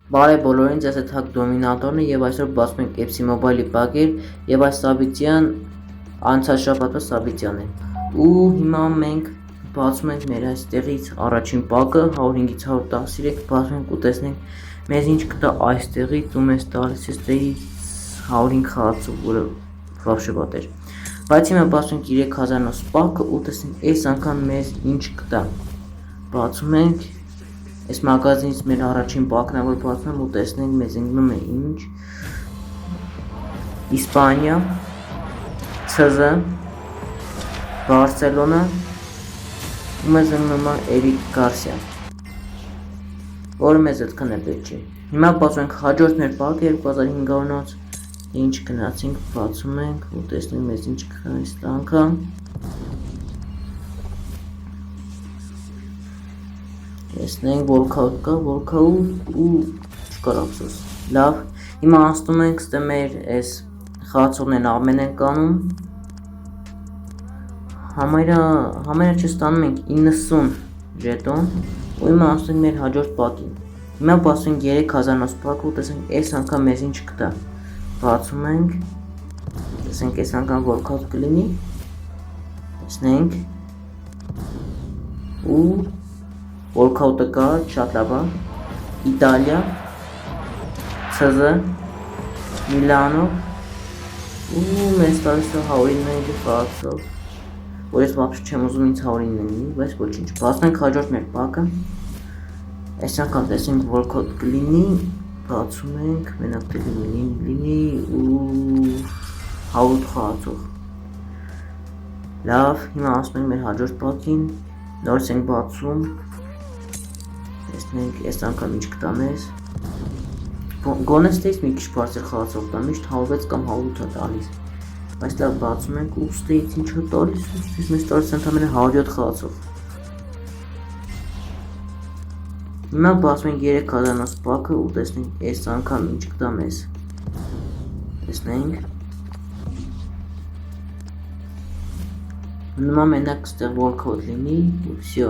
Բարև բոլորին, ձեզ հետ հակ դոմինատորն է եւ այսօր բացում ենք Epsi Mobile-ի պակեր եւ այս Սաբիտյան անցած շաբաթվա Սաբիտյանն է։ Ու հիմա մենք բացում ենք մեր այստեղից առաջին պակը 105-ից 113 բացում ենք ու տեսնենք մեզ ինչ կտա այստեղից ու մեզ տալիս է ստեղից 105 խաղացող, որը вообще վատ էր։ Բայց հիմա բացում ենք 3009 պակը ու տեսնենք այս անգամ մեզ ինչ կտա։ Բացում ենք Այս մագազինից մեր առաջին պակն է, որ բացում եմ ու տեսնենք մեզ ընկնում է ինչ Իսպանիա, ՑԶ, Բարսելոնա ու մեզ ընկնում է Էրիկ Գարսիա, որը մեզ այդքան է պետք չի։ Հիմա բացում ենք հաջորդ մեր պակը 2500-նոց, ինչ գնացինք, բացում ենք ու տեսնենք մեզ ինչ կա այս անգամ։ Տեսնենք workout կա, workout ու չկար ափսոս։ Լավ, հիմա անցնում ենք ստե մեր այս խաղացողներն ամեն են կանում։ Համարյա չստանում ենք 90 ժետոն ու հիմա անցնում ենք մեր հաջորդ պակին։ Հիմա բացում ենք 3000-նոց պակը ու տեսնենք այս անգամ մեզ ինչ կտա։ Բացում ենք, տեսնենք այս անգամ workout կլինի։ Տեսնենք ու Workout-ը կա, շատ լավ է, Իտալիա, ՑԶ, Միլանո ու մեզ տալիս է 109 խաղացող, որ ես вообще չեմ ուզում ինձ 109 լինի, բայց ոչինչ, բացնենք հաջորդ մեր պակը, այս անգամ տեսնենք workout կլինի, բացում ենք, մենակ լինի ու 100 խաղացող։ Լավ, հիմա ասում ենք մեր հաջորդ պակին, նորից ենք բացում, տեսնենք այս անգամ ինչ կտա մեզ։ Գոնե ստեից մի քիչ բարձր խաղացող տա, միշտ 106 կամ 108 է տալիս։ Բայց լավ բացում ենք ու ստեից ինչ է տալիս, ստեից մեզ տալիս ընդամենը 107 խաղացող։ Հիմա բացում ենք 3000-նոց պակը ու տեսնենք այս անգամ ինչ կտա մեզ։ Տեսնենք։ Նույնма մենակ ստեղ workout լինի ու всё։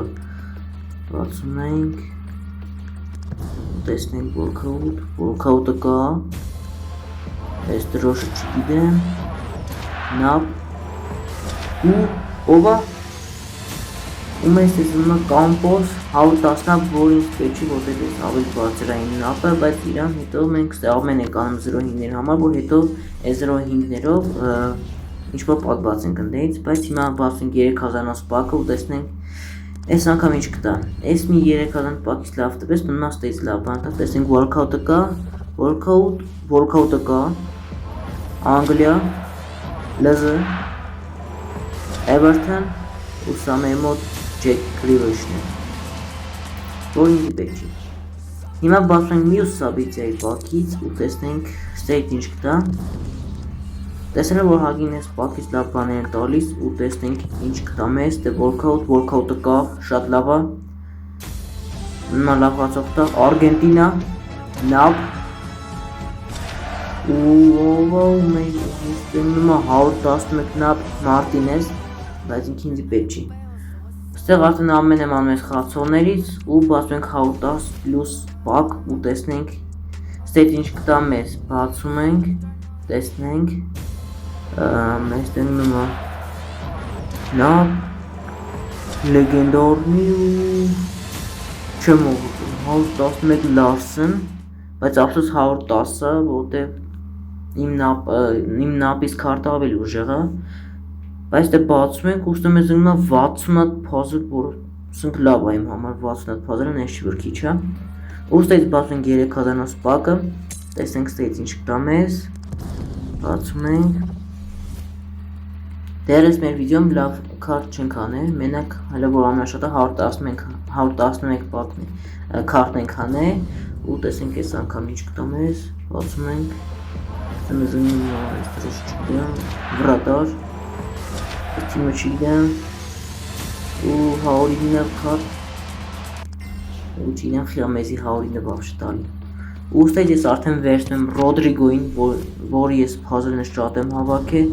Բացում ենք տեսնենք workout-ը կա, այս դրոշը չգիտեմ, նապ ու ովա ու մեզ տեսնում է կամպոս 110, որ ինձ պետք չի, որտեղ ես ավելի բարձրային նապը, բայց իրան հետո մենք ստեղում ենք անում 0.5-ների համար, որ հետո այս 0.5-ներով ինչ-որ պակ բացենք ընդեից, բայց հիմա բացենք 3000-նոց պակը ու տեսնենք Այս անգամ ինչ կտա, այս մի 3000 պակից լավ տվեց, նույնմա ստեից լավ բանտավ, տեսնենք workout-ը կա, workout-ը կա, Անգլիա, ԼԶ, Everton ու սա մեր մոտ Jack Grealishն է, որ ինձի պետք չի։ Հիմա բացում ենք մյուս Սաբիտյայի պակից ու տեսնենք ստեից ինչ կտա, Տեսել որ հագին ես պակից լավ բաներ են տալիս ու տեսնենք ինչ կտա մեզ, դե workout-ը կա, շատ լավ է, նույնմա լավ խաղացող տա, Արգենտինա, նապ, ու նույնմա 111 նապ Մարտինես, բայց ինք ինձի պետք չի։ Ստեղ արդեն ամեն եմ անում ես խաղացողներից ու բացում ենք 110 պլյուս պակ ու տեսնենք ստեից ինչ կտա մեզ, բացում ենք, տեսնենք մեզ տենում է նա լեգենդորնի ու չեմ ուղղում 111 Լարսեն, բայց ապսոս 110 է, որտեղ իմ նապից քարտը ավելի ուժեղ է, բայց դե բացում ենք ու ստե մեզ ընկնում է 60 հատ փազլ, որ սնք լավ է իմ համար 60 հատ փազլը, ես չի որ քիչ է, ու ստեից բացում ենք 3000-նոց պակը, տեսնենք ստեից ինչ կտա մեզ, բացում ենք Դերս մեր վիդեոմ լավ քարտ չենք անել, մենակ հələ որ ամենաշատը 111 պակն քարտն ենք անել ու տեսենք այս անգամ ինչ կտա մեզ, բացում ենք, մեզ ընկնում է այս դրոշ չգիտեմ, վրատար, այս թիմը չգիտեմ ու 109 քարտ ու չգիտեմ խիա մեզի 109 բավշ տալի ու ստեյց ես արդեն վերցնեմ Ռոդրիգոին, որ ես փազլն շատ եմ հավաքել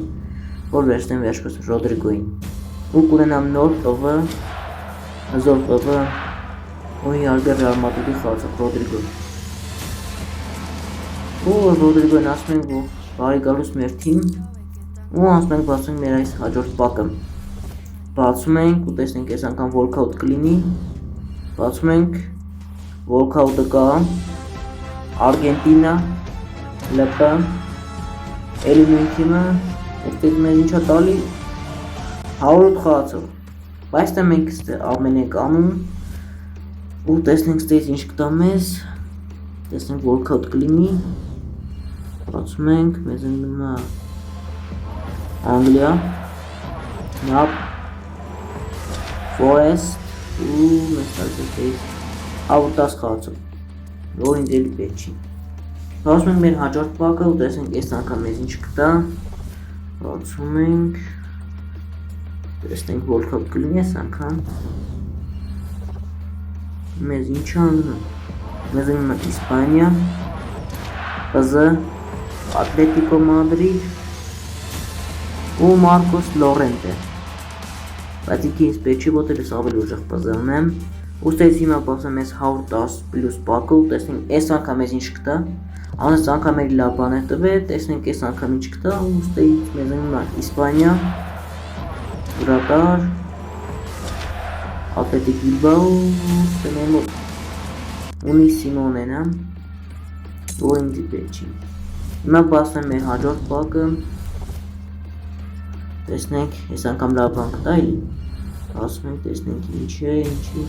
որ վերցնեմ վերջպես Ռոդրիգոին ու կունենամ նոր ՊՎ, հզոր ՊՎ ու իհարկե Ռեալ Մադրիդի խաղացող Ռոդրիգո Ու Ռոդրիգոն ասում ենք, որ բարի գալուց մեր թիմ ու ասում ենք բացում մեր այս հաջորդ պակը։ Բացում ենք ու տեսնենք այս անգամ Walkout կլինի։ Բացում ենք Walkout-ը կա Արգենտինա, ԼՊ, էլի նույն թիմը, այդտեղ մեզ ինչա տալի 100 խաղացող։ Բայց դա մենք ամեն ենք անում ու տեսնենք ստեյց ինչ կտա մեզ, տեսնենք Walkout կլինի, բացում ենք, մեզ ընկնում է Անգլիա, Նապ, Forest ու մեզ տալիս է ստեյց 110 խաղացող, որ ինձ էլի պետք չի։ Բացում ենք մեր հաջորդ պակը ու տեսնենք այս անգամ մեզ ինչ կտա, բացում ենք, տեսնենք Walkout կլինի այս անգամ, մեզ ինչ անգնում, մեզ ընկնում է Իսպանիա, ՊԶ, Ատլետիկո Մադրիդ ու Մարկոս Լորենտե, բայց ինքը ինձ պետք չի, ոտել ես ավելի ուժեղ ՊԶ ունեմ, ուստից հիմա բացեմ ես 110 պլյուս պակը ու տեսնենք այս անգամ մեզ ինչ կտա, անես անգամ էլի լավ բան է տվել, տեսնենք այս անգամ ինչ կտա, ուստից մեզ ընկնում է Իսպանիա, Վրատար, Ատլետիկ Բիլբաո, ունի Սիմոնենը, որ ինձ պետք չի։ Հիմա բացեմ մեր հաջորդ պակը, տեսնենք, այս անգամ լավ բան կտա էլի, բացում ենք, տեսնենք ինչ է,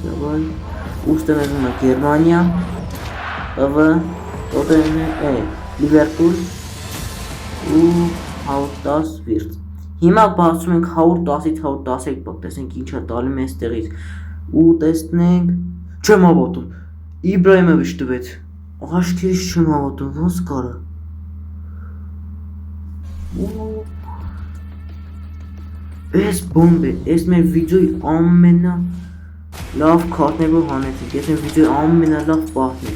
դավայ, ուստը մեզ ունի Գերմանիա, ՊՎ, Լիվերպուլ ու 110 վիրտ։ Հիմա բացում ենք 110-ից 113 պակ, տեսնենք ինչա տալի մեզ տեղից ու տեսնենք, չեմ հավատում, Իբրահիմովիչ տվեց, աշկերից չեմ հավատում, ոնց կարա։ Այս բոմբ է, այս մեր վիդեոյի ամենա լավ քարտներով հանեցինք, այս մեր վիդեոյի ամենա լավ պահն է,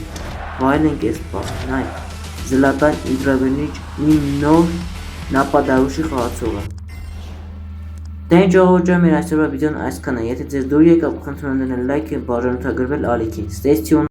վայելենք այս պահն, այ, Զլատան Իբրահիմովիչ իմ նոր նապադարուշի խաղացողը։ Դե ժողովուրդ, մեր այսօրվա վիդեոն այսքան է, եթե ձեզ դուր եկավ, խնդրում եմ դնել լայք եւ բաժանորդագրվել ալիքին, stay tuned։